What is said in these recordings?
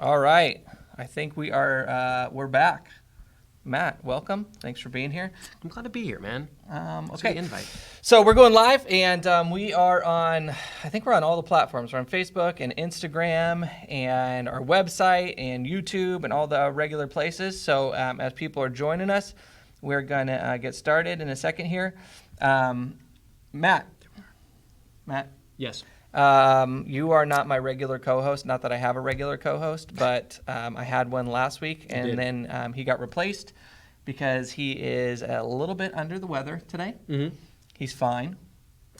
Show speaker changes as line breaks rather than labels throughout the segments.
All right. I think we're back. Matt, welcome. Thanks for being here.
I'm glad to be here, man.
Okay.
For the invite.
So we're going live, and we are on, I think we're on all the platforms. We're on Facebook and Instagram and our website and YouTube and all the regular places. So as people are joining us, we're going to get started in a second here. Matt.
Yes.
You are not my regular co-host. Not that I have a regular co-host, but I had one last week, and then he got replaced because he is a little bit under the weather today.
Mm-hmm.
He's fine.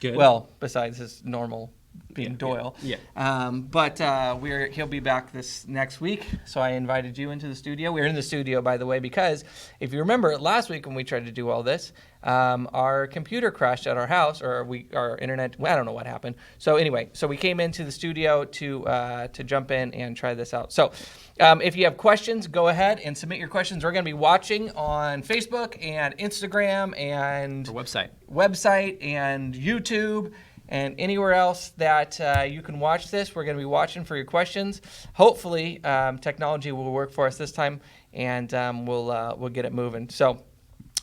Good.
Well, besides his normal being Doyle.
Yeah.
But he'll be back this next week, so I invited you into the studio. We're in the studio, by the way, because if you remember last week when we tried to do all this, our computer crashed at our house, or our internet. I don't know what happened. So anyway, we came into the studio to jump in and try this out. So if you have questions, go ahead and submit your questions. We're going to be watching on Facebook and Instagram and
Our
website and YouTube. And anywhere else that you can watch this, we're going to be watching for your questions. Hopefully, technology will work for us this time, and we'll get it moving. So,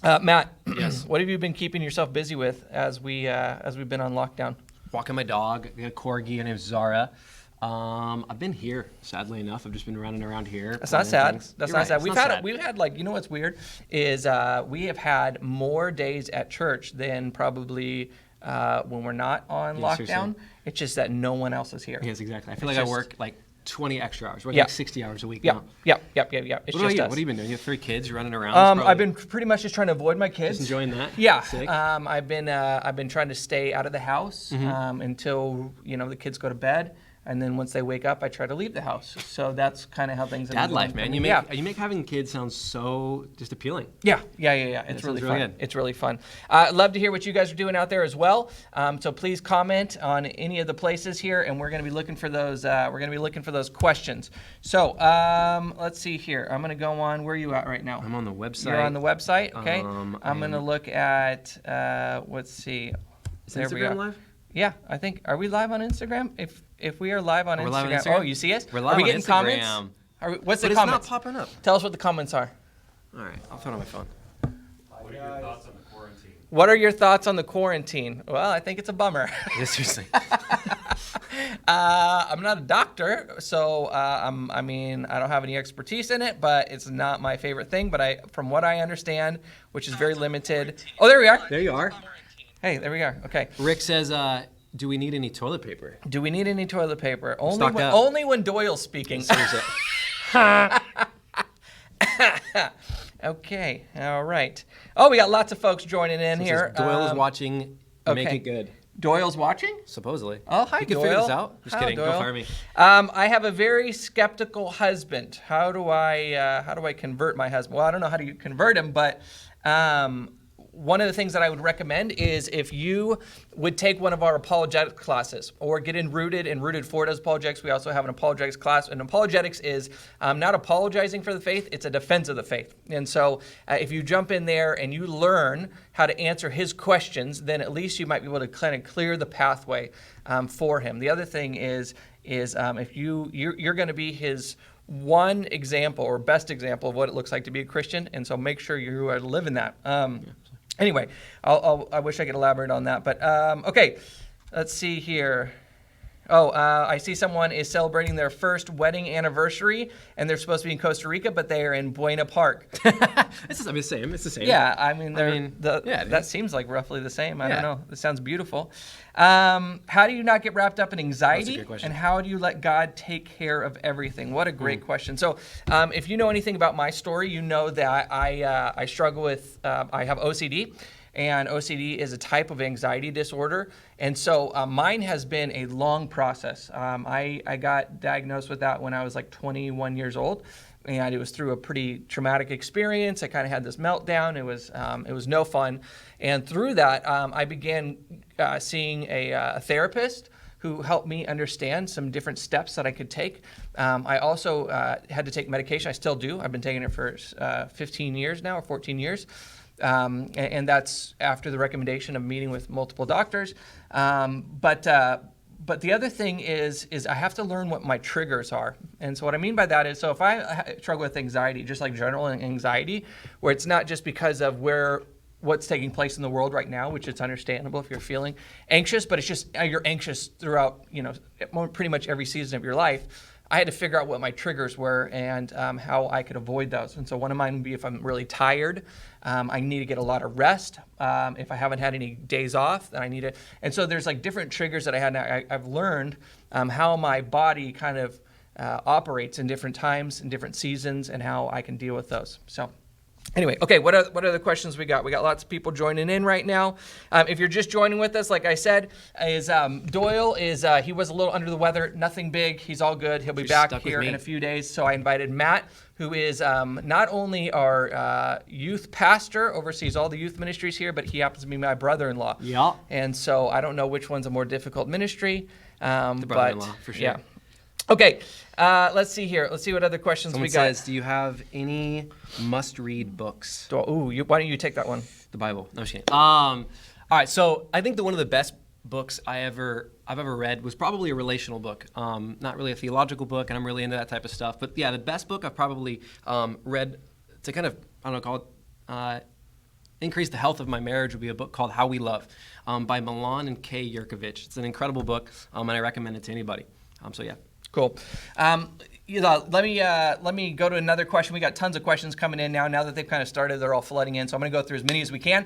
Matt,
yes.
What have you been keeping yourself busy with as we've been on lockdown?
Walking my dog. I got a corgi. Her name's Zara. I've been here, sadly enough. I've just been running around here.
That's not sad. That's not sad.
We've
had like, you know what's weird is we have had more days at church than probably when we're not on lockdown.
Seriously.
It's just that no one else is here.
Yes, exactly. I feel like I work like 20 extra hours. I work
Yeah.
like 60 hours a week
Yep.
now.
It's
What
just
about you?
us.
What have you been doing? You have 3 kids. You're running around.
I've been pretty much just trying to avoid my kids.
Just enjoying that?
Yeah.
Sick.
I've been trying to stay out of the house until the kids go to bed, and then once they wake up, I try to leave the house. So that's kind of how things.
Dad life, man. You make having kids sound so just appealing.
Yeah. It's really fun.
Good.
It's really fun. Love to hear what you guys are doing out there as well. So please comment on any of the places here, and we're going to be looking for those. Questions. So let's see here. I'm going to go on. Where are you at right now?
I'm on the website.
You're on the website. Okay. I'm going to look at. Let's see.
Is Instagram live?
Yeah, I think. Are we live on Instagram? If we are live on Instagram.
Live on Instagram.
Oh, you see us?
We're live
are we
on
getting
Instagram.
comments? What's the
But
comments?
it's not popping up.
Tell us what the comments are.
All right, I'll put it on my phone.
What are your thoughts on the quarantine?
What are your thoughts on the quarantine? Well, I think it's a bummer.
Yeah, seriously.
I'm not a doctor, so I don't have any expertise in it, but it's not my favorite thing. But from what I understand, which is very limited. Oh, there we are.
There you are.
Hey, there we are. Okay.
Rick says, do we need any toilet paper?
Do we need any toilet paper?
Stocked up.
Only when Doyle's speaking.
Seriously.
Okay. All right. Oh, we got lots of folks joining in here.
Doyle is watching. Make
okay.
it good.
Doyle's watching?
Supposedly.
Oh, hi,
you can
Doyle.
figure this out. Just
Hi,
kidding.
Doyle.
Don't fire me.
I have a very skeptical husband. How do I convert my husband? Well, I don't know how to convert him, but one of the things that I would recommend is if you would take one of our apologetics classes or get in Rooted 4 does apologetics. We also have an apologetics class. And apologetics is not apologizing for the faith, it's a defense of the faith. And so if you jump in there and you learn how to answer his questions, then at least you might be able to kind of clear the pathway for him. The other thing is if you're going to be his one example or best example of what it looks like to be a Christian, and so make sure you are living that. Anyway, I wish I could elaborate on that, but okay, let's see here. Oh, I see someone is celebrating their first wedding anniversary, and they're supposed to be in Costa Rica, but they are in Buena Park.
It's the same. It's the same.
Yeah, that seems like roughly the same. I don't know. It sounds beautiful. How do you not get wrapped up in anxiety?
That's a good question.
And how do you let God take care of everything? What a great question. So if you know anything about my story, you know that I struggle with, I have OCD. And OCD is a type of anxiety disorder. And so mine has been a long process. I got diagnosed with that when I was like 21 years old. And it was through a pretty traumatic experience. I kind of had this meltdown. It was no fun. And through that, I began seeing a therapist who helped me understand some different steps that I could take. I also had to take medication. I still do. I've been taking it for 15 years now, or 14 years. And that's after the recommendation of meeting with multiple doctors. But But the other thing is I have to learn what my triggers are. And so what I mean by that is, so if I struggle with anxiety, just like general anxiety, where it's not just because of what's taking place in the world right now, which is understandable if you're feeling anxious, but it's just you're anxious throughout, pretty much every season of your life. I had to figure out what my triggers were and how I could avoid those. And so one of mine would be if I'm really tired, I need to get a lot of rest. If I haven't had any days off, then I need to. And so there's like different triggers that I had. Now I've learned how my body kind of operates in different times, in different seasons, and how I can deal with those. So. Anyway, okay, what are the questions we got? We got lots of people joining in right now. If you're just joining with us, like I said, Doyle he was a little under the weather, nothing big. He's all good. He'll be back here in a few days. So I invited Matt, who is not only our youth pastor, oversees all the youth ministries here, but he happens to be my brother-in-law.
Yeah.
And so I don't know which one's a more difficult ministry.
The brother-in-law, for sure.
Yeah. Okay, let's see here. Let's see what other questions
Someone
we got.
says, do you have any must-read books?
Why don't you take that one?
The Bible. No, I'm just kidding. All right, so I think that one of the best books I've ever read was probably a relational book. Not really a theological book, and I'm really into that type of stuff. But yeah, the best book I've probably read to kind of, call it, increase the health of my marriage would be a book called How We Love by Milan and Kay Yerkovich. It's an incredible book, and I recommend it to anybody. So yeah.
Cool. Let me go to another question. We got tons of questions coming in now. Now that they've kind of started, they're all flooding in. So I'm going to go through as many as we can.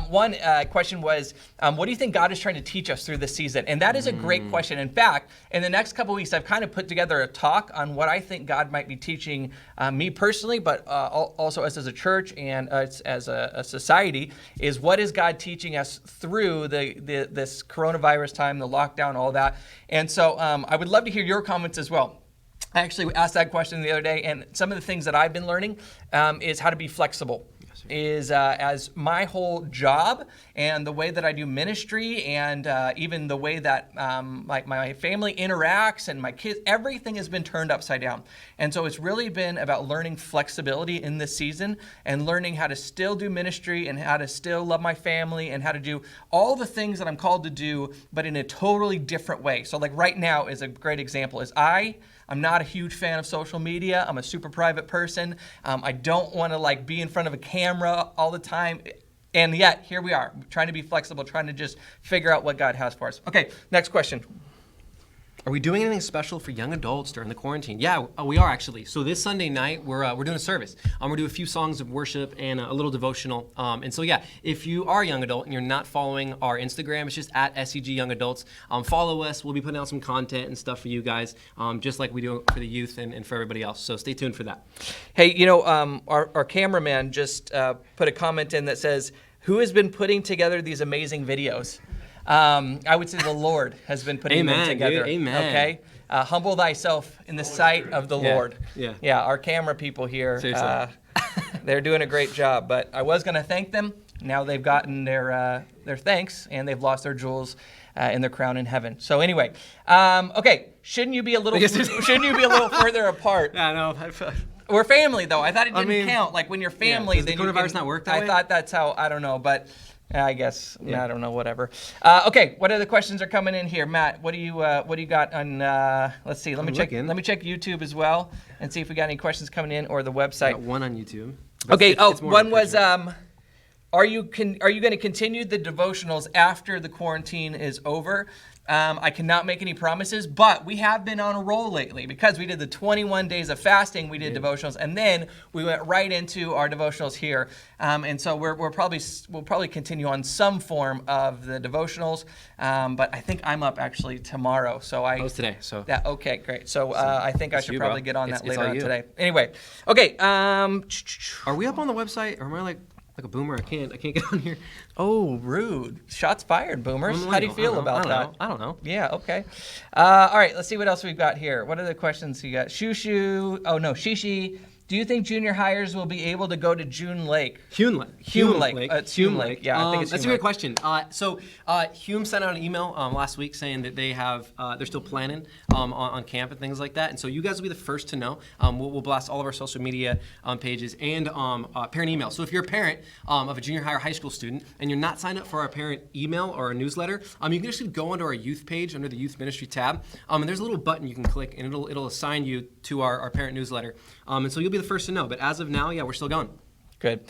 One question was, what do you think God is trying to teach us through this season? And that is a great question. In fact, in the next couple of weeks, I've kind of put together a talk on what I think God might be teaching me personally, but also us as a church and us as a society, is what is God teaching us through this coronavirus time, the lockdown, all that. And so I would love to hear your comments as well. I actually asked that question the other day, and some of the things that I've been learning is how to be flexible. As my whole job and the way that I do ministry and even the way that my family interacts and my kids, everything has been turned upside down. And so it's really been about learning flexibility in this season and learning how to still do ministry and how to still love my family and how to do all the things that I'm called to do, but in a totally different way. So like right now is a great example is I'm not a huge fan of social media. I'm a super private person. I don't want to be in front of a camera all the time. And yet, here we are, trying to be flexible, trying to just figure out what God has for us. Okay, next question.
Are we doing anything special for young adults during the quarantine? Yeah, we are actually. So this Sunday night, we're doing a service. We're going to do a few songs of worship and a little devotional. And so yeah, if you are a young adult and you're not following our Instagram, it's just at SCG Young Adults. Follow us. We'll be putting out some content and stuff for you guys, just like we do for the youth and for everybody else. So stay tuned for that.
Hey, our cameraman just put a comment in that says, who has been putting together these amazing videos? I would say the Lord has been putting them together.
Dude, amen.
Okay, humble thyself in the sight of the Lord.
Yeah.
Our camera people here,
seriously.
they're doing a great job. But I was going to thank them. Now they've gotten their thanks, and they've lost their jewels in their crown in heaven. So anyway, okay, shouldn't you be a little further apart?
Yeah, no.
We're family, though. I thought it didn't count. Like when you're family,
does the coronavirus not work that way?
I thought that's how. I don't know, but. I guess I don't know. Whatever. Okay, what other questions are coming in here, Matt? What do you got on? Let's see. Let me check YouTube as well and see if we got any questions coming in or the website.
I got one on YouTube.
Okay. One was are you going to continue the devotionals after the quarantine is over? I cannot make any promises, but we have been on a roll lately because we did the 21 days of fasting. We did devotionals, and then we went right into our devotionals here. And so we'll probably continue on some form of the devotionals. But I think I'm up actually tomorrow. So I
was today. So
yeah. Okay, great. So I think I should probably get on that later on today. Anyway, okay.
Are we up on the website, or am I like a boomer? I can't get on here.
Oh, rude. Shots fired, boomers. How do you feel about that?
I don't know.
Yeah, okay. All right, let's see what else we've got here. What other questions you got? Shushu. Oh, no, Shishi. Do you think junior hires will be able to go to June Lake?
Hume Lake.
It's Hume Lake. Yeah, I think it's
that's
Hume
a great question. So Hume sent out an email last week saying that they have they're still planning on camp and things like that. And so you guys will be the first to know. We'll blast all of our social media pages and parent email. So if you're a parent of a junior high or high school student and you're not signed up for our parent email or our newsletter, you can actually go onto our youth page under the youth ministry tab, and there's a little button you can click, and it'll assign you to our parent newsletter. And so you'll be the first to know. But as of now, yeah, we're still going.
Good.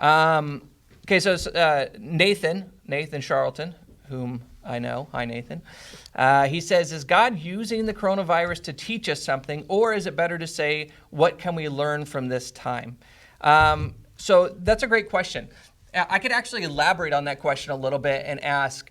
Okay, so Nathan Charlton, whom I know. Hi, Nathan. He says, is God using the coronavirus to teach us something, or is it better to say, what can we learn from this time? So that's a great question. I could actually elaborate on that question a little bit and ask,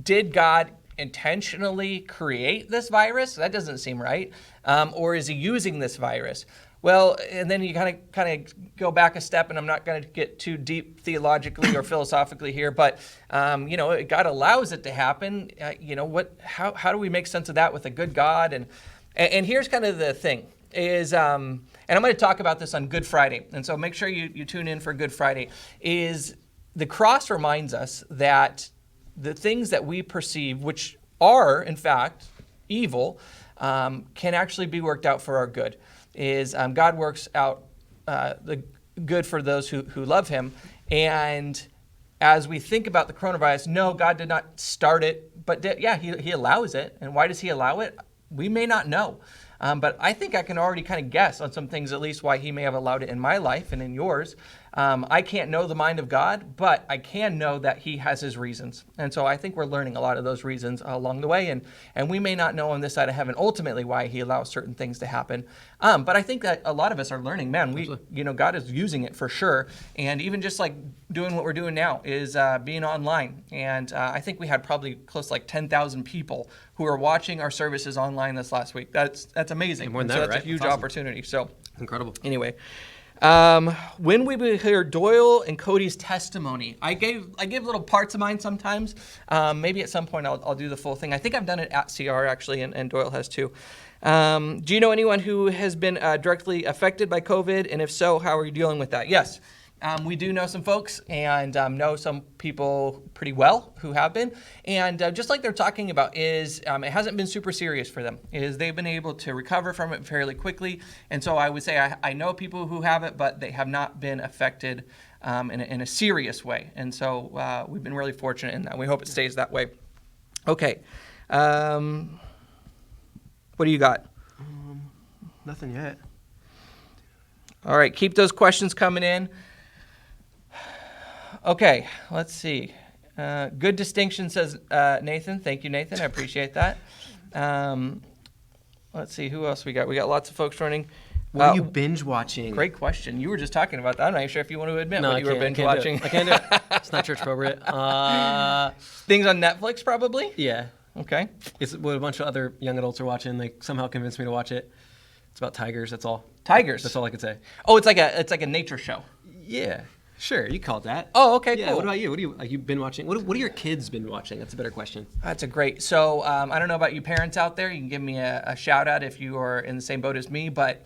did God intentionally create this virus? That doesn't seem right. Or is he using this virus? Well, and then you kind of go back a step, and I'm not going to get too deep theologically or philosophically here, but God allows it to happen. How do we make sense of that with a good God? And here's kind of the thing is, and I'm going to talk about this on Good Friday, and so make sure you tune in for Good Friday. Is the cross reminds us that the things that we perceive, which are in fact evil, can actually be worked out for our good. Is God works out the good for those who love him. And as we think about the coronavirus, no, God did not start it, but he allows it. And why does he allow it? We may not know. But I think I can already kind of guess on some things, at least why he may have allowed it in my life and in yours. I can't know the mind of God, but I can know that he has his reasons. And so I think we're learning a lot of those reasons along the way. And we may not know on this side of heaven ultimately why he allows certain things to happen. But I think that a lot of us are learning, man, God is using it for sure. And even just like doing what we're doing now is being online. And I think we had probably close to like 10,000 people who are watching our services online this last week. That's amazing.
More than
so
that,
that's
right?
a huge
That's awesome.
opportunity. So
Incredible.
anyway. When we will hear Doyle and Cody's testimony. I give little parts of mine sometimes. Maybe at some point I'll do the full thing. I think I've done it at CR actually, and Doyle has too. Do you know anyone who has been directly affected by COVID? And if so, how are you dealing with that? Yes. We do know some folks and know some people pretty well who have been. And just like they're talking about is it hasn't been super serious for them. Is they've been able to recover from it fairly quickly. And so I would say I know people who have it, but they have not been affected in a serious way. And so we've been really fortunate in that. We hope it stays that way. Okay. What do you got?
Nothing yet.
All right. Keep those questions coming in. Okay, let's see. Good distinction, says Nathan. Thank you, Nathan. I appreciate that. Let's see, who else we got? We got lots of folks running.
What are you binge watching?
Great question. You were just talking about that. I'm not even sure if you want to admit
No,
what you were binge watching.
I can't do it. It's not church appropriate.
Things on Netflix, probably?
Yeah.
Okay.
It's what a bunch of other young adults are watching. They somehow convinced me to watch it. It's about tigers, that's all.
Tigers?
That's all I could say.
Oh, it's like a nature show.
Yeah. Sure, you called that.
Oh, okay,
yeah,
cool.
What about you? What you been watching? What are your kids been watching? That's a better question.
That's a great. So I don't know about you parents out there. You can give me a shout out if you are in the same boat as me. But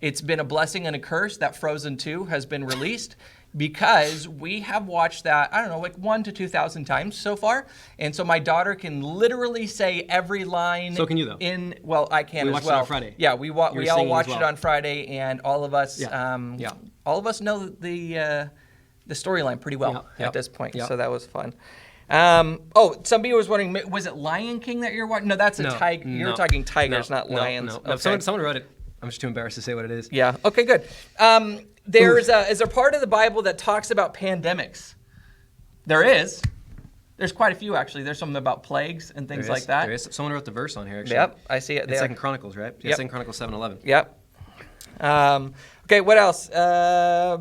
it's been a blessing and a curse that Frozen 2 has been released because we have watched that, I don't know, like 1,000 to 2,000 times so far. And so my daughter can literally say every line.
So can you, though?
Well, I can
we
as
watched
well.
It on Friday.
Yeah, we all watched it on Friday, and all of us, all of us know the storyline pretty well at this point. So that was fun. Somebody was wondering, was it Lion King that you're watching? No, that's a tiger. You're talking tigers, not lions.
No.
Okay.
Someone wrote it. I'm just too embarrassed to say what it is.
Yeah. Okay, good. Is there part of the Bible that talks about pandemics? There is. There's quite a few, actually. There's something about plagues and things like that.
There is. Someone wrote the verse on here, actually.
Yep, I see it.
It's 2 Chronicles, right?
Yep.
2 Chronicles 7:11.
Yep. Okay, what else? Are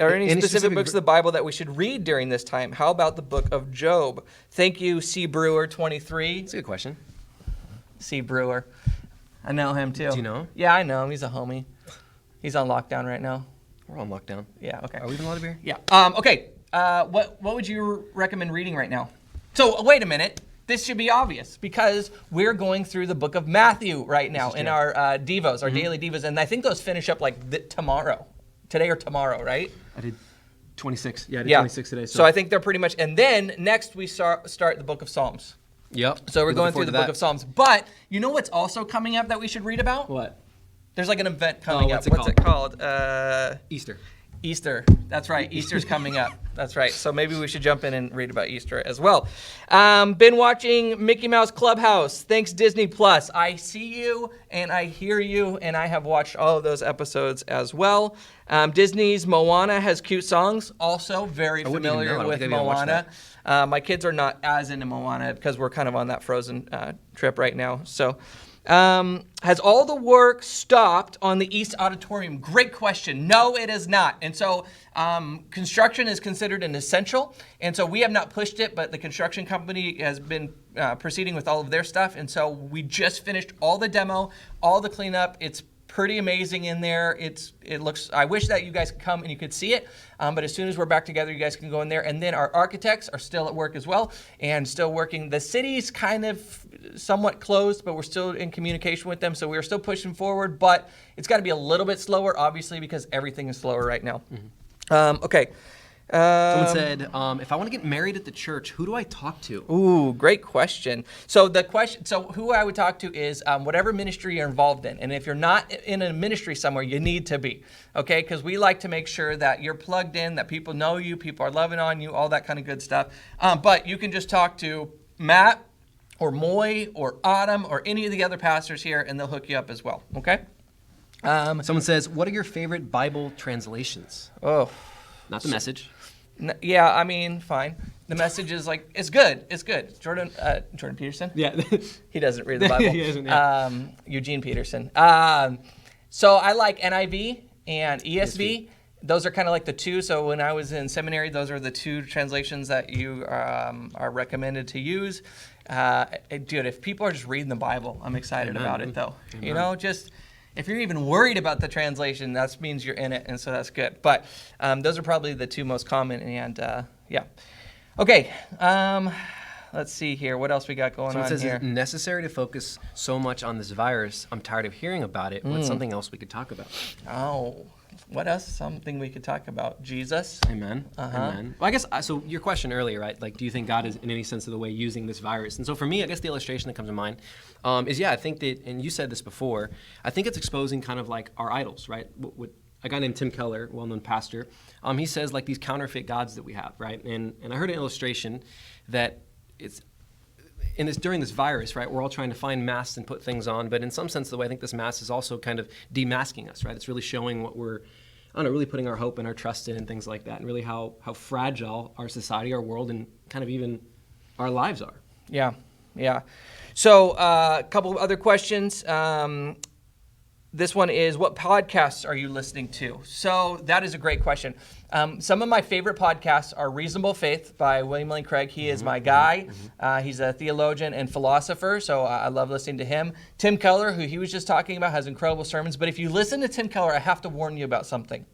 any specific books of the Bible that we should read during this time? How about the book of Job? Thank you, C. Brewer 23.
That's a good question.
C. Brewer. I know him too.
Do you know him?
Yeah, I know him. He's a homie. He's on lockdown right now.
We're on lockdown.
Yeah, okay.
Are we even allowed to be here?
Yeah. Okay. What would you recommend reading right now? So wait a minute. this should be obvious because we're going through the book of Matthew right now in our Devos, our daily Devos. And I think those finish up like tomorrow, today or tomorrow, right?
I did 26. Yeah, I did 26 today.
So I think they're pretty much, and then next we start the book of Psalms.
Yep.
So we're going through the book of Psalms. But you know what's also coming up that we should read about?
What?
There's like an event coming up.
What's
it called?
Easter.
Easter. That's right. Easter's coming up. That's right. So maybe we should jump in and read about Easter as well. Been watching Mickey Mouse Clubhouse. Thanks, Disney Plus. I see you and I hear you, and I have watched all of those episodes as well. Disney's Moana has cute songs. Also very familiar with Moana. My kids are not as into Moana because we're kind of on that Frozen trip right now. So. Has all the work stopped on the East Auditorium? Great question. No, it is not. And so construction is considered an essential. And so we have not pushed it, but the construction company has been proceeding with all of their stuff. And so we just finished all the demo, all the cleanup. It's pretty amazing in there. It looks, I wish that you guys could come and you could see it. But as soon as we're back together, you guys can go in there. And then our architects are still at work as well and still working. The city's kind of somewhat closed, but we're still in communication with them. So we're still pushing forward, but it's got to be a little bit slower, obviously, because everything is slower right now. Okay.
Someone said, if I want to get married at the church, who do I talk to?
Ooh, great question. So who I would talk to is whatever ministry you're involved in. And if you're not in a ministry somewhere, you need to be, okay? Because we like to make sure that you're plugged in, that people know you, people are loving on you, all that kind of good stuff. But you can just talk to Matt or Moy or Autumn or any of the other pastors here, and they'll hook you up as well, okay?
Someone says, what are your favorite Bible translations?
Oh.
Not the Message.
Yeah, I mean, fine. The Message is like, it's good. It's good. Jordan Peterson?
Yeah.
He doesn't read the Bible.
He doesn't, yeah.
Eugene Peterson. So I like NIV and ESV. Those are kind of like the two. So when I was in seminary, those are the two translations that you are recommended to use. Dude, if people are just reading the Bible, I'm excited about it, though.
Amen.
You know, just... If you're even worried about the translation, that means you're in it, and so that's good. But those are probably the two most common, and yeah. Okay, let's see here. What else we got going on
says,
here?
It's necessary to focus so much on this virus. I'm tired of hearing about it. What's something else we could talk about?
Oh, what else? Something we could talk about? Jesus.
Amen. Amen. Well, I guess, so your question earlier, right? Like, do you think God is in any sense of the way using this virus? And so for me, I guess the illustration that comes to mind is, I think that, and you said this before, I think it's exposing kind of like our idols, right? What a guy named Tim Keller, well-known pastor, he says like these counterfeit gods that we have, right? And I heard an illustration that it's, during this virus, right, we're all trying to find masks and put things on, but in some sense, the way I think this mask is also kind of demasking us, right? It's really showing what we're, really putting our hope and our trust in and things like that, and really how fragile our society, our world, and kind of even our lives are.
Yeah. So a couple of other questions. This one is, what podcasts are you listening to? So that is a great question. Some of my favorite podcasts are Reasonable Faith by William Lane Craig. He is my guy. He's a theologian and philosopher, so I love listening to him. Tim Keller, who he was just talking about, has incredible sermons. But if you listen to Tim Keller, I have to warn you about something.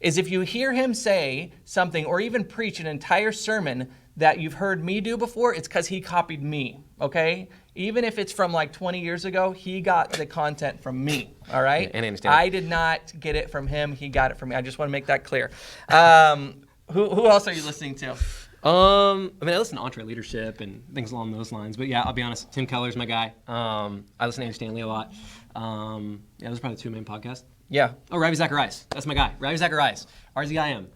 Is if you hear him say something or even preach an entire sermon that you've heard me do before, it's because he copied me, okay? Even if it's from like 20 years ago, he got the content from me, all right?
And I understand.
I did not get it from him. He got it from me. I just want to make that clear. Who else are you listening to?
I listen to Entre Leadership and things along those lines. But yeah, I'll be honest, Tim Keller's my guy. I listen to Andy Stanley a lot. Those are probably the two main podcasts.
Yeah.
Oh, Ravi Zacharias. That's my guy. Ravi Zacharias. RZIM.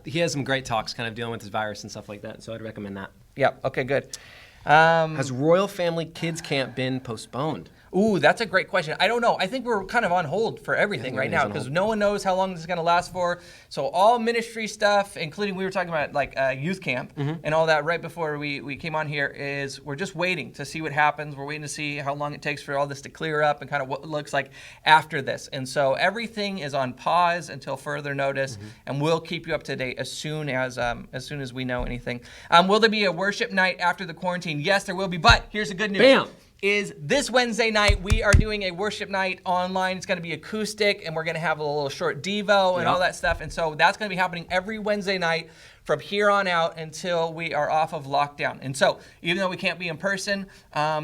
He has some great talks kind of dealing with this virus and stuff like that, so I'd recommend that.
Yeah, okay, good.
Has Royal Family Kids Camp been postponed?
Ooh, that's a great question. I don't know. I think we're kind of on hold for everything right now because no one knows how long this is going to last for. So all ministry stuff, including we were talking about like youth camp and all that right before we came on here, is we're just waiting to see what happens. We're waiting to see how long it takes for all this to clear up and kind of what it looks like after this. And so everything is on pause until further notice, and we'll keep you up to date as soon as we know anything. Will there be a worship night after the quarantine? Yes, there will be. But here's the good news.
Bam!
is this Wednesday night, we are doing a worship night online. It's going to be acoustic, and we're going to have a little short Devo and all that stuff. And so that's going to be happening every Wednesday night from here on out until we are off of lockdown. And so even though we can't be in person,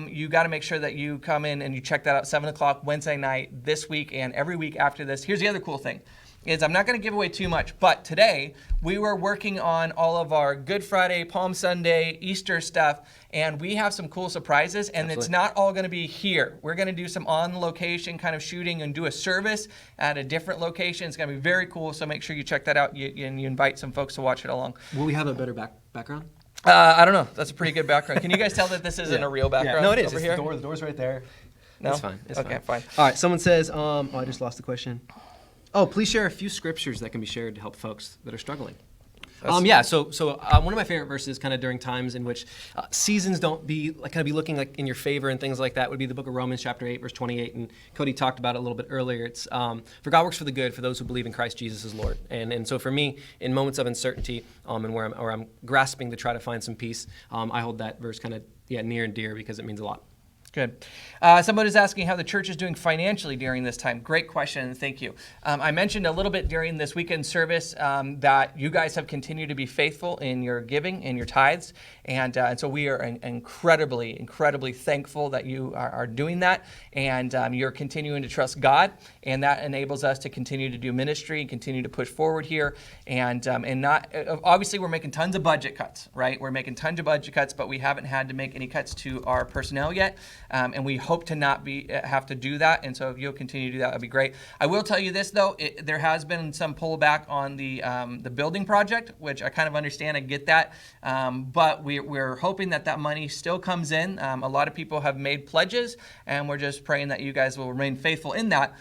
you got to make sure that you come in and you check that out 7 o'clock Wednesday night this week and every week after this. Here's the other cool thing. Is I'm not going to give away too much, but today we were working on all of our Good Friday, Palm Sunday, Easter stuff, and we have some cool surprises, and It's not all going to be here. We're going to do some on-location kind of shooting and do a service at a different location. It's going to be very cool, so make sure you check that out and you invite some folks to watch it along.
Will we have a better background?
I don't know. That's a pretty good background. Can you guys tell that this isn't a real background?
No, it is.
Over
it's
here?
The door's right there.
No?
It's fine. It's
okay, fine.
All right, someone says, I just lost the question. Oh, please share a few scriptures that can be shared to help folks that are struggling. So one of my favorite verses, kind of during times in which seasons don't be looking like in your favor and things like that, would be the book of Romans, chapter 8, verse 28. And Cody talked about it a little bit earlier. It's for God works for the good for those who believe in Christ Jesus as Lord. And so for me, in moments of uncertainty and where I'm grasping to try to find some peace, I hold that verse kind of near and dear because it means a lot.
Good. Somebody is asking how the church is doing financially during this time. Great question, and thank you. I mentioned a little bit during this weekend service that you guys have continued to be faithful in your giving and your tithes, and so we are incredibly thankful that you are doing that, and you're continuing to trust God, and that enables us to continue to do ministry and continue to push forward here, and not obviously we're making tons of budget cuts, right? We're making tons of budget cuts, but we haven't had to make any cuts to our personnel yet. And we hope to not have to do that. And so if you'll continue to do that, that'd be great. I will tell you this, though. There has been some pullback on the building project, which I kind of understand. I get that. But we're hoping that money still comes in. A lot of people have made pledges, and we're just praying that you guys will remain faithful in that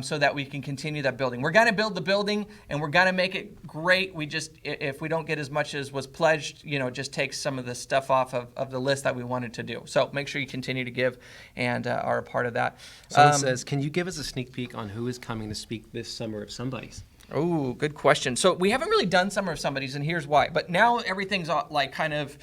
so that we can continue that building. We're going to build the building, and we're going to make it great. We just, if we don't get as much as was pledged, just takes some of the stuff off of the list that we wanted to do. So make sure you continue to give and are a part of that.
Someone says, can you give us a sneak peek on who is coming to speak this Summer of Somebodies?
Oh, good question. So we haven't really done Summer of Somebodies, and here's why. But now everything's kind of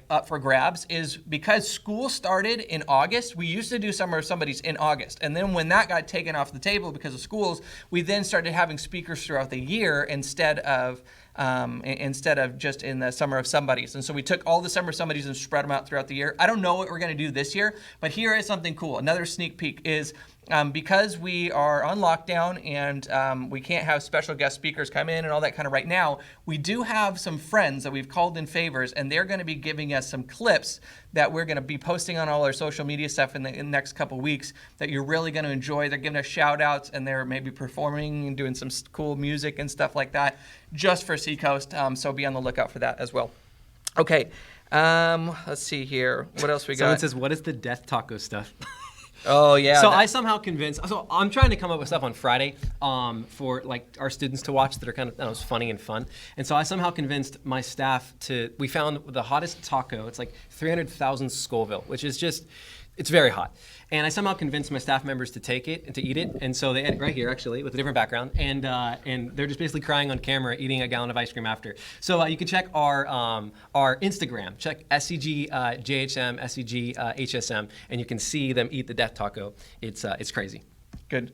up for grabs is because school started in August. We used to do Summer of Somebodies in August. And then when that got taken off the table because of schools, we then started having speakers throughout the year instead of just in the Summer of Somebodies. And so we took all the Summer of Somebodies and spread them out throughout the year. I don't know what we're going to do this year, but here is something cool. Another sneak peek is because we are on lockdown and we can't have special guest speakers come in and all that kind of right now, we do have some friends that we've called in favors, and they're going to be giving us some clips that we're going to be posting on all our social media stuff in the next couple weeks that you're really going to enjoy. They're giving us shout outs, and they're maybe performing and doing some cool music and stuff like that just for Seacoast. So be on the lookout for that as well. Okay. Let's see here. What else we got?
Someone says, what is the death taco stuff?
Oh, yeah.
So I somehow convinced, so I'm trying to come up with stuff on Friday for our students to watch that are kind of funny and fun. And so I somehow convinced my staff we found the hottest taco. It's like 300,000 Scoville, which is just, it's very hot. And I somehow convinced my staff members to take it and to eat it. And so they ate it right here, actually, with a different background. And they're just basically crying on camera, eating a gallon of ice cream after. So you can check our Instagram. Check SCGJHM, SCGHSM, and you can see them eat the death taco. It's crazy.
Good.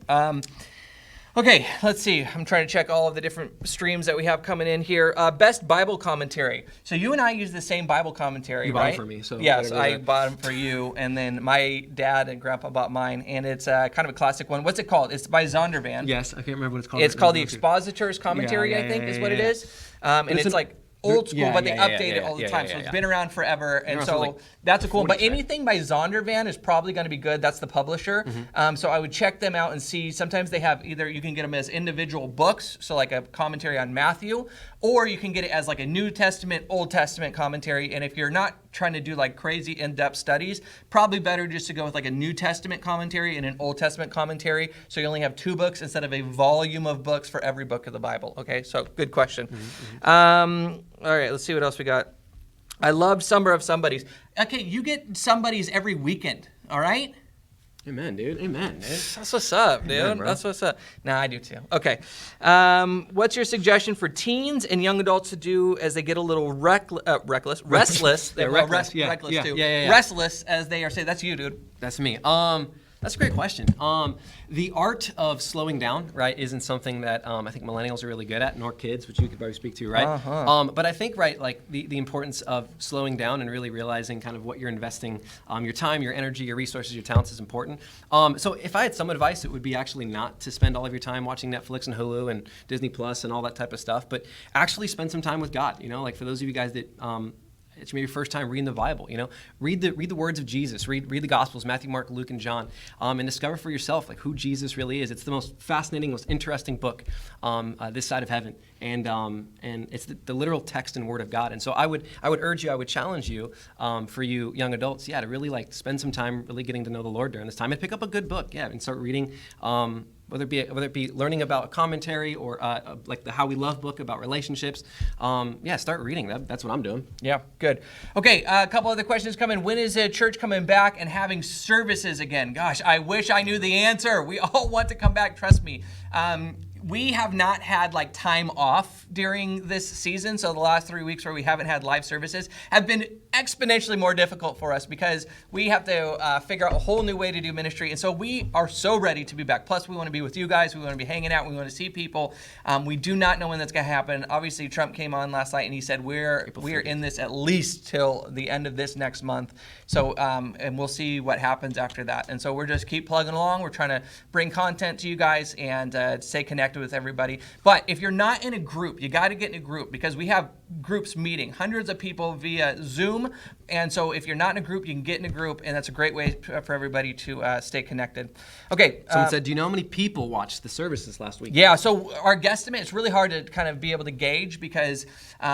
Okay, let's see. I'm trying to check all of the different streams that we have coming in here. Best Bible commentary. So you and I use the same Bible commentary,
you
right?
You bought them for me. So
yes, I bought them for you, and then my dad and grandpa bought mine, and it's kind of a classic one. What's it called? It's by Zondervan.
Yes, I can't remember what it's called.
It's called the Expositor's Commentary, I think is what it is. And it's like old school, but they update it all the time. So it's been around forever. And so that's a cool one. But anything by Zondervan is probably going to be good. That's the publisher. So I would check them out and see. Sometimes they have either you can get them as individual books, so like a commentary on Matthew, or you can get it as like a New Testament, Old Testament commentary. And if you're not trying to do like crazy in-depth studies, probably better just to go with like a New Testament commentary and an Old Testament commentary. So you only have 2 books instead of a volume of books for every book of the Bible. Okay, so good question. All right, let's see what else we got. I love Summer of Somebodies. Okay, you get Somebodies every weekend, all right?
Amen, dude. Amen, dude.
That's what's up, dude.
Amen, bro.
That's what's up. Nah, I do too. Okay. What's your suggestion for teens and young adults to do as they get a little restless?
Yeah, reckless. Yeah.
Reckless
Yeah.
too.
Yeah.
Restless as they are saying. That's you, dude.
That's me. That's a great question. The art of slowing down, right, isn't something that I think millennials are really good at, nor kids, which you could probably speak to, right? But I think, right, like the importance of slowing down and really realizing kind of what you're investing, your time, your energy, your resources, your talents is important. So if I had some advice, it would be actually not to spend all of your time watching Netflix and Hulu and Disney Plus and all that type of stuff, but actually spend some time with God. You know, like for those of you guys that it's maybe your first time reading the Bible, you know, read the words of Jesus, read the Gospels, Matthew, Mark, Luke, and John, and discover for yourself like who Jesus really is. It's the most fascinating, most interesting book this side of heaven, and it's the literal text and word of God. And so I would urge you, I would challenge you, for you young adults, to really like spend some time really getting to know the Lord during this time, and pick up a good book, and start reading. Whether it be learning about a commentary or like the How We Love book about relationships, start reading. That's what I'm doing.
Yeah, good. Okay, a couple other questions coming. When is church coming back and having services again? Gosh, I wish I knew the answer. We all want to come back, trust me. We have not had like time off during this season, so the last 3 weeks where we haven't had live services have been exponentially more difficult for us because we have to figure out a whole new way to do ministry, and so we are so ready to be back. Plus, we want to be with you guys, we want to be hanging out, we want to see people. We do not know when that's going to happen. Obviously, Trump came on last night and he said we're in this at least till the end of this next month. So, and we'll see what happens after that. And so we're just keep plugging along. We're trying to bring content to you guys and stay connected with everybody. But if you're not in a group, you got to get in a group because we have groups meeting, hundreds of people via Zoom. And so if you're not in a group, you can get in a group, and that's a great way for everybody to stay connected. Okay.
Someone said, do you know how many people watched the services last week?
Yeah, so our guesstimate, it's really hard to kind of be able to gauge because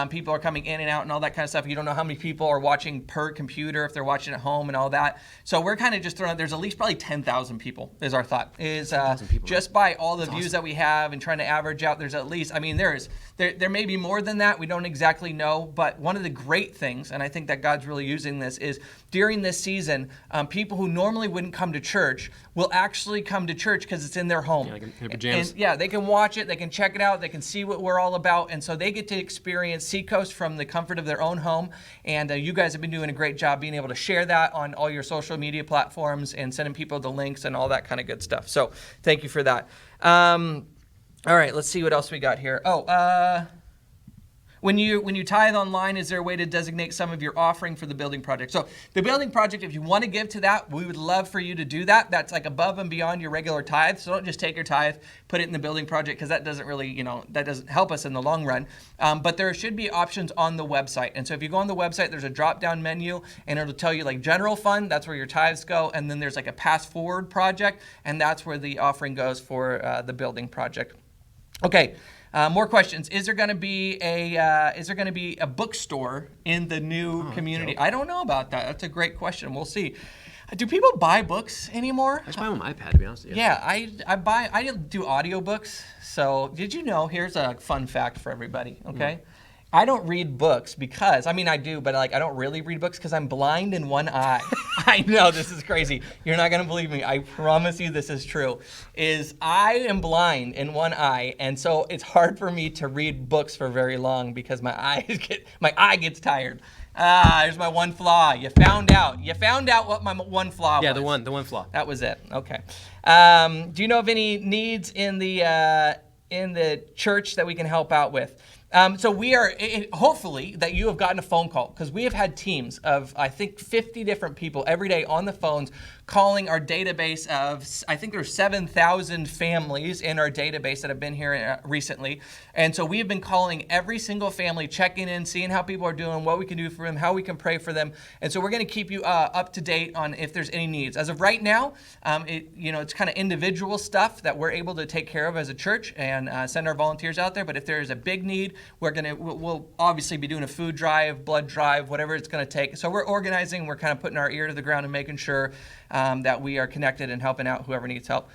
people are coming in and out and all that kind of stuff. You don't know how many people are watching per computer, if they're watching at home and all that. So we're kind of just throwing, there's at least probably 10,000 people is our thought. Is people, just by all the views that we have and trying to average out, there's at least, I mean, there may be more than that. We don't exactly know, but one of the great things, and I think that God's really using this, is during this season, people who normally wouldn't come to church will actually come to church because it's in their home.
Yeah, like in their pajamas.
And they can watch it, they can check it out, they can see what we're all about, and so they get to experience Seacoast from the comfort of their own home. And you guys have been doing a great job being able to share that on all your social media platforms and sending people the links and all that kind of good stuff. So thank you for that. All right, let's see what else we got here. When you tithe online, is there a way to designate some of your offering for the building project? So the building project, if you want to give to that, we would love for you to do that. That's like above and beyond your regular tithe. So don't just take your tithe, put it in the building project, because that doesn't really, that doesn't help us in the long run. But there should be options on the website. And so if you go on the website, there's a drop-down menu, and it'll tell you like general fund, that's where your tithes go. And then there's like a pass forward project, and that's where the offering goes for the building project. Okay. More questions. Is there going to be a bookstore in the new community? I don't know about that. That's a great question. We'll see. Do people buy books anymore?
I just buy them on my iPad, to be honest with you.
Yeah, I do audiobooks. So did you know? Here's a fun fact for everybody. Okay. I don't read books because, I do, but I don't really read books because I'm blind in one eye. I know, this is crazy. You're not going to believe me. I promise you this is true. I am blind in one eye, and so it's hard for me to read books for very long because my eye gets tired. There's my one flaw. You found out what my one flaw was.
Yeah, the one flaw.
That was it. Okay. Do you know of any needs in the church that we can help out with? So we are, hopefully that you have gotten a phone call, because we have had teams of, I think, 50 different people every day on the phones calling our database of, I think there's 7,000 families in our database that have been here recently. And so we have been calling every single family, checking in, seeing how people are doing, what we can do for them, how we can pray for them. And so we're going to keep you up to date on if there's any needs. As of right now, it's kind of individual stuff that we're able to take care of as a church and send our volunteers out there. But if there is a big need, we'll obviously be doing a food drive, blood drive, whatever it's going to take. So we're organizing, we're kind of putting our ear to the ground and making sure that we are connected and helping out whoever needs help.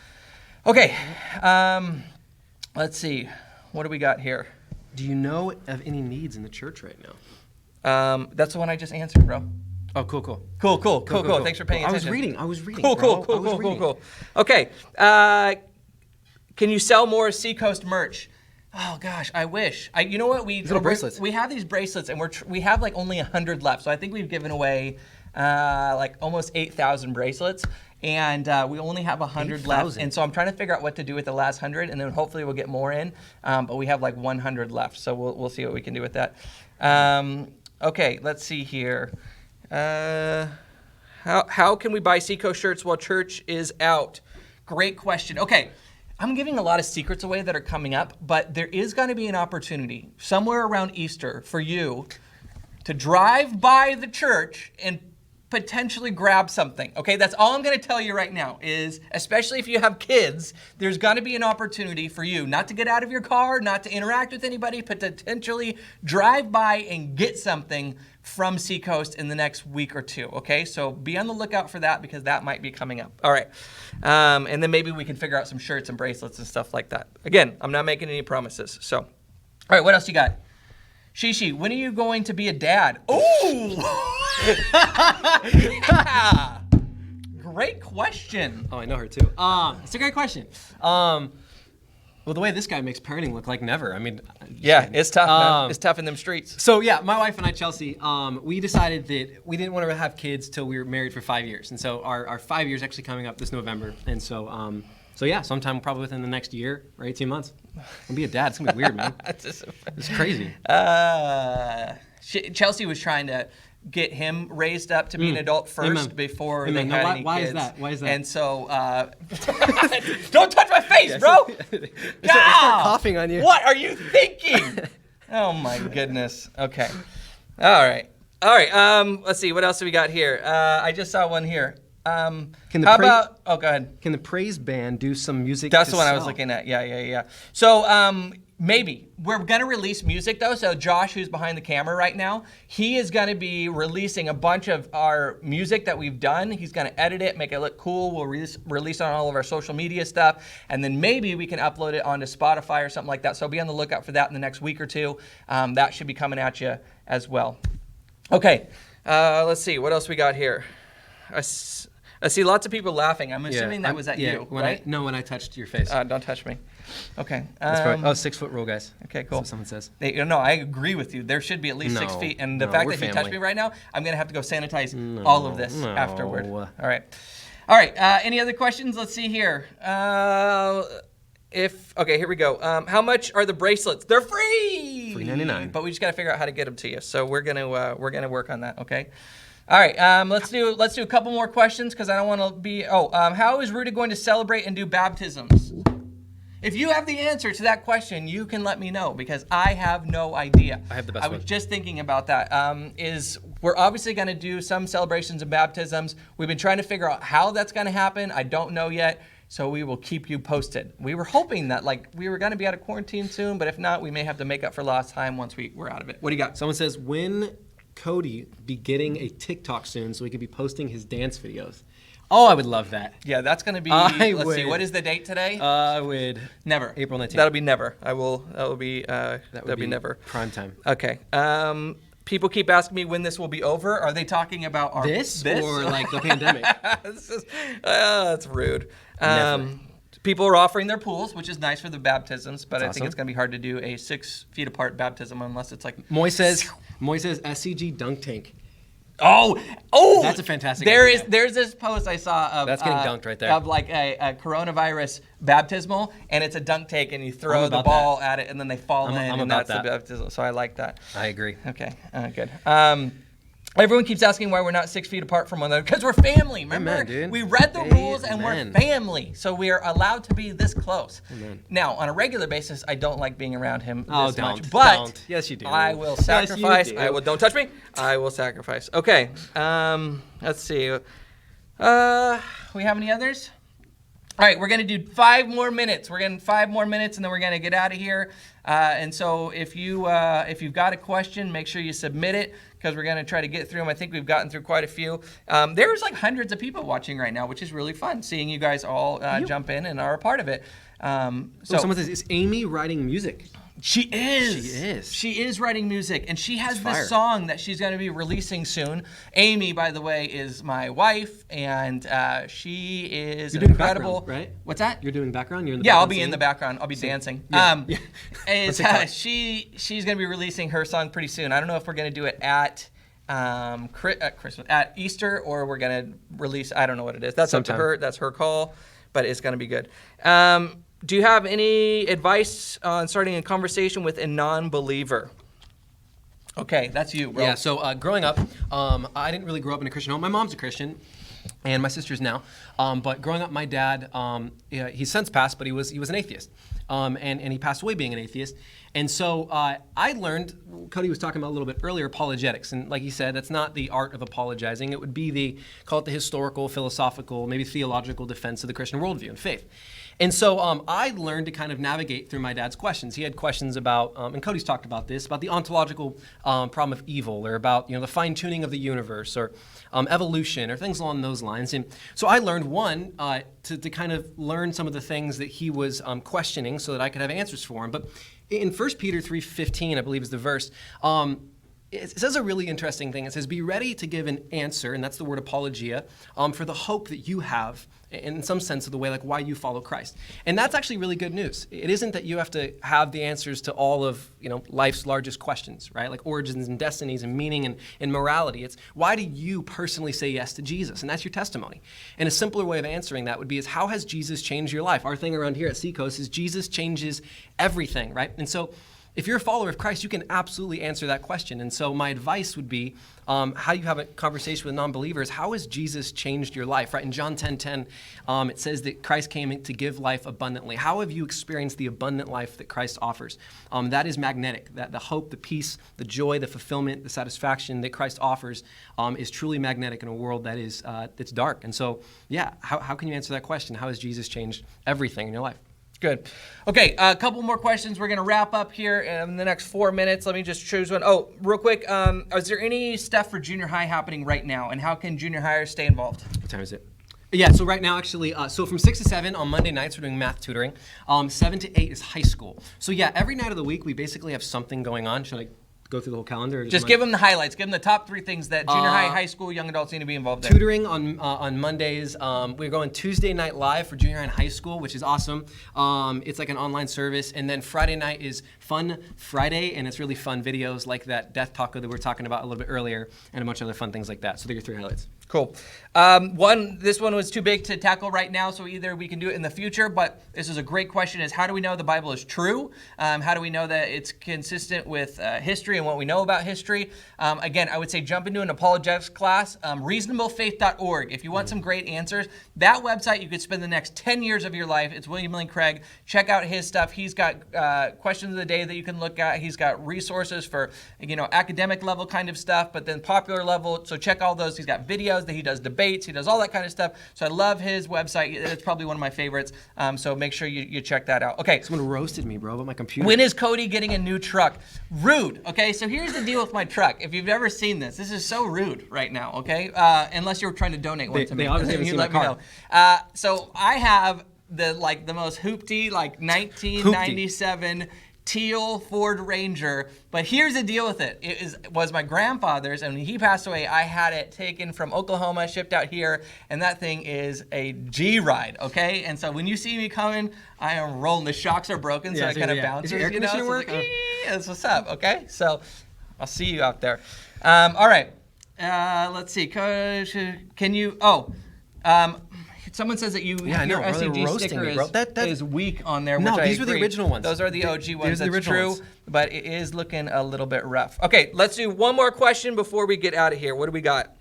Okay, let's see. What do we got here?
Do you know of any needs in the church right now?
That's the one I just answered, bro.
Oh, cool.
Cool. Thanks for paying attention.
I was reading.
Cool. Okay. Can you sell more Seacoast merch? Oh gosh, I wish. You know what?
Bracelets.
We have these bracelets, and we have like only 100 left. So I think we've given away like almost 8,000 bracelets, and we only have 100 left. And so I'm trying to figure out what to do with the last 100, and then hopefully we'll get more in. But we have like 100 left, so we'll see what we can do with that. Okay, let's see here. How can we buy Seacoast shirts while church is out? Great question. Okay. I'm giving a lot of secrets away that are coming up, but there is going to be an opportunity somewhere around Easter for you to drive by the church and potentially grab something. Okay, that's all I'm going to tell you right now is, especially if you have kids, there's going to be an opportunity for you not to get out of your car, not to interact with anybody, but to potentially drive by and get something from Seacoast in the next week or two, okay? So be on the lookout for that because that might be coming up. All right. And then maybe we can figure out some shirts and bracelets and stuff like that. Again, I'm not making any promises. So, all right, what else you got? Shishi, when are you going to be a dad? Oh! Yeah! Great question.
Oh, I know her too. It's a great question. Well, the way this guy makes parenting look like never. I mean,
yeah, it's tough, man. It's tough in them streets.
So yeah, my wife and I, Chelsea, we decided that we didn't want to have kids till we were married for 5 years, and so our 5 years actually coming up this November, and so yeah, sometime probably within the next year or 18 months, I'll be a dad. It's gonna be weird, man. It's crazy.
Chelsea was trying to get him raised up to be an adult first before they had any
why
kids.
is that? Why is that?
And so, don't touch my face, bro!
Start coughing on you.
What are you thinking? Oh my goodness. Okay. All right. Let's see. What else do we got here? I just saw one here. Oh, go ahead.
Can the praise band do some music?
That's the one I was looking at. Yeah. So, maybe. We're going to release music, though. So Josh, who's behind the camera right now, he is going to be releasing a bunch of our music that we've done. He's going to edit it, make it look cool. We'll release on all of our social media stuff. And then maybe we can upload it onto Spotify or something like that. So be on the lookout for that in the next week or two. That should be coming at you as well. Okay. Let's see. What else we got here? I see lots of people laughing. I'm assuming that was at you, right?
When I touched your face.
Don't touch me. Okay.
That's probably, 6 foot rule, guys.
Okay, cool.
That's what someone says.
No, I agree with you. There should be at least 6 feet. And the fact that you touch me right now, I'm going to have to go sanitize all of this afterward. All right. Any other questions? Let's see here. Here we go. How much are the bracelets? They're free.
$3.99.
But we just got to figure out how to get them to you. So we're gonna work on that. Okay. All right. Let's do a couple more questions because I don't want to be. How is Rudy going to celebrate and do baptisms? If you have the answer to that question, you can let me know because I have no idea.
I have the best one.
I was just thinking about that. We're obviously going to do some celebrations and baptisms. We've been trying to figure out how that's going to happen. I don't know yet, so we will keep you posted. We were hoping that we were going to be out of quarantine soon, but if not, we may have to make up for lost time once we're out of it. What do you got?
Someone says, when Cody be getting a TikTok soon so he could be posting his dance videos? Oh, I would love that.
Yeah, that's going to be, let's see, what is the date today?
I would.
Never.
April 19th.
That'll be never. That'll be never.
Prime time.
Okay. People keep asking me when this will be over. Are they talking about
this? Or like the pandemic?
That's rude. People are offering their pools, which is nice for the baptisms, but I think it's going to be hard to do a 6 feet apart baptism unless it's like...
Moy says SCG dunk tank.
Oh!
That's a fantastic idea.
There's this post I saw of
that's getting dunked right there.
Of like a coronavirus baptismal, and it's a dunk tank, and you throw the ball at it, and then they fall in, and that's the baptismal. So I like that.
I agree.
Okay, good. Everyone keeps asking why we're not 6 feet apart from one another. Because we're family, remember?
Amen, dude.
We read the rules and we're family. So we are allowed to be this close.
Amen.
Now, on a regular basis, I don't like being around him this much.
But yes, you do.
I will sacrifice.
Yes, you do.
Don't touch me. I will sacrifice. Okay. Let's see. We have any others? All right, we're going to do 5 more minutes. We're getting 5 more minutes, and then we're going to get out of here. And so if you've got a question, make sure you submit it because we're going to try to get through them. I think we've gotten through quite a few. There's like hundreds of people watching right now, which is really fun, seeing you guys all jump in and are a part of it.
So someone says, is Amy writing music?
She is.
She is.
She is writing music, and she has
Fire.
this song that she's going to be releasing soon. Amy, by the way, is my wife, and she is
You're
an
doing
incredible.
background, right?
What's that?
You're doing background? You're in the
Yeah, I'll
background
be in
singing?
the background. I'll be dancing.
Yeah.
Is,
Let's take
she's going to be releasing her song pretty soon. I don't know if we're going to do it at Christmas, at Easter, or we're going to release. I don't know what it is. That's up
Sometime.
to her. That's her call, but it's going to be good. Do you have any advice on starting a conversation with a non-believer? Okay, that's you, bro.
Yeah, so growing up, I didn't really grow up in a Christian home. My mom's a Christian, and my sister's now. But growing up, my dad, he's since passed, but he was an atheist. And he passed away being an atheist. And so I learned, Cody was talking about a little bit earlier, apologetics. And like he said, that's not the art of apologizing. It would be call it the historical, philosophical, maybe theological defense of the Christian worldview and faith. And so I learned to kind of navigate through my dad's questions. He had questions about, and Cody's talked about this, about the ontological problem of evil, or about the fine-tuning of the universe, or evolution, or things along those lines. And so I learned, one, to kind of learn some of the things that he was questioning so that I could have answers for him. But in 1 Peter 3:15, I believe is the verse, it says a really interesting thing. It says, be ready to give an answer, and that's the word apologia, for the hope that you have, in some sense of the way, like why you follow Christ. And that's actually really good news. It isn't that you have to have the answers to all of life's largest questions, right? Like origins and destinies and meaning and morality. It's why do you personally say yes to Jesus? And that's your testimony. And a simpler way of answering that would be is how has Jesus changed your life? Our thing around here at Seacoast is Jesus changes everything, right? And so if you're a follower of Christ, you can absolutely answer that question. And so my advice would be how you have a conversation with non-believers. How has Jesus changed your life? Right? In John 10:10, it says that Christ came to give life abundantly. How have you experienced the abundant life that Christ offers? That is magnetic. That the hope, the peace, the joy, the fulfillment, the satisfaction that Christ offers is truly magnetic in a world that is that's dark. And so, yeah, how can you answer that question? How has Jesus changed everything in your life?
Good. Okay, a couple more questions. We're going to wrap up here in the next 4 minutes. Let me just choose one. Oh, real quick, is there any stuff for junior high happening right now? And how can junior hires stay involved?
What time is it? Yeah, so right now, actually, so from 6 to 7 on Monday nights, we're doing math tutoring. 7 to 8 is high school. So yeah, every night of the week, we basically have something going on. Should I go through the whole calendar? Or
just give them the highlights. Give them the top 3 things that junior high, high school, young adults need to be involved in.
Tutoring on Mondays. We're going Tuesday night live for junior high and high school, which is awesome. It's like an online service. And then Friday night is Fun Friday, and it's really fun videos like that Death Taco that we were talking about a little bit earlier, and a bunch of other fun things like that. So they're your 3 highlights.
Cool. This one was too big to tackle right now, so either we can do it in the future, but this is a great question, is how do we know the Bible is true? How do we know that it's consistent with history and what we know about history? Again, I would say jump into an apologetics class, reasonablefaith.org. If you want some great answers, that website, you could spend the next 10 years of your life. It's William Lane Craig. Check out his stuff. He's got questions of the day that you can look at. He's got resources for academic level kind of stuff, but then popular level. So check all those. He's got videos that he does, debates, he does all that kind of stuff. So I love his website. It's probably one of my favorites. So make sure you check that out. Okay.
Someone roasted me, bro, about my computer.
When is Cody getting a new truck? Rude. Okay, so here's the deal with my truck. If you've ever seen this is so rude right now, okay? Unless you're trying to donate one to me.
They obviously haven't seen my car.
So I have the most hoopty, 1997 teal Ford Ranger, but here's the deal with it. It was my grandfather's, and when he passed away, I had it taken from Oklahoma, shipped out here, and that thing is a G-Ride, okay? And so when you see me coming, I am rolling. The shocks are broken, so it kind of bounces.
Is your air conditioner
so
work?
That's what's up, okay? So I'll see you out there. All right. Let's see. Can you? Someone says that your SCG sticker is weak on there.
No,
which
these
I
were the
agree.
original ones.
Those are the OG ones.
These are the
That's
original
true,
ones.
but it is looking a little bit rough. Okay, let's do one more question before we get out of here. What do we got?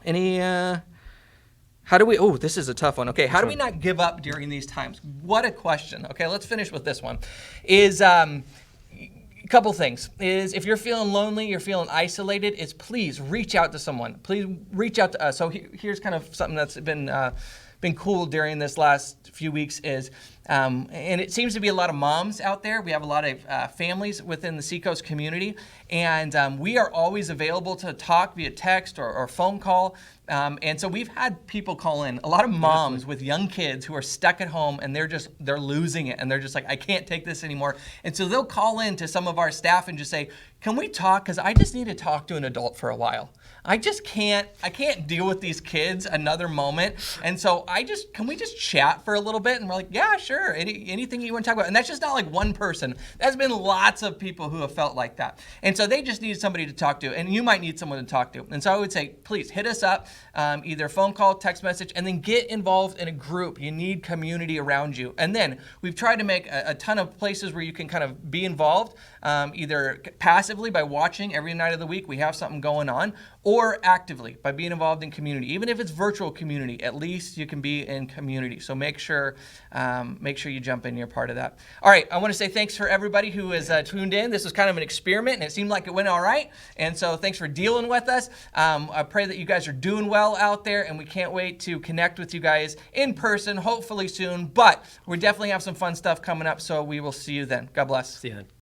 This is a tough one. Okay, how do we not give up during these times? What a question. Okay, let's finish with this one. Couple things is if you're feeling lonely, you're feeling isolated, is please reach out to someone. Please reach out to us. So here's kind of something that's been cool during this last few weeks is, and it seems to be a lot of moms out there. We have a lot of families within the Seacoast community, and we are always available to talk via text or phone call. And so we've had people call in, a lot of moms with young kids who are stuck at home and they're losing it. And they're just like, I can't take this anymore. And so they'll call in to some of our staff and just say, can we talk? Because I just need to talk to an adult for a while. I can't deal with these kids another moment. And so can we just chat for a little bit? And we're like, yeah, sure. Anything you want to talk about. And that's just not like one person. There's been lots of people who have felt like that. And so they just need somebody to talk to. And you might need someone to talk to. And so I would say, please hit us up, either phone call, text message, and then get involved in a group. You need community around you. And then we've tried to make a ton of places where you can kind of be involved, either passively by watching every night of the week. We have something going on. Or actively by being involved in community. Even if it's virtual community, at least you can be in community. So make sure you jump in. You're part of that. All right, I want to say thanks for everybody who has tuned in. This was kind of an experiment, and it seemed like it went all right. And so thanks for dealing with us. I pray that you guys are doing well out there, and we can't wait to connect with you guys in person, hopefully soon. But we definitely have some fun stuff coming up, so we will see you then. God bless.
See you then.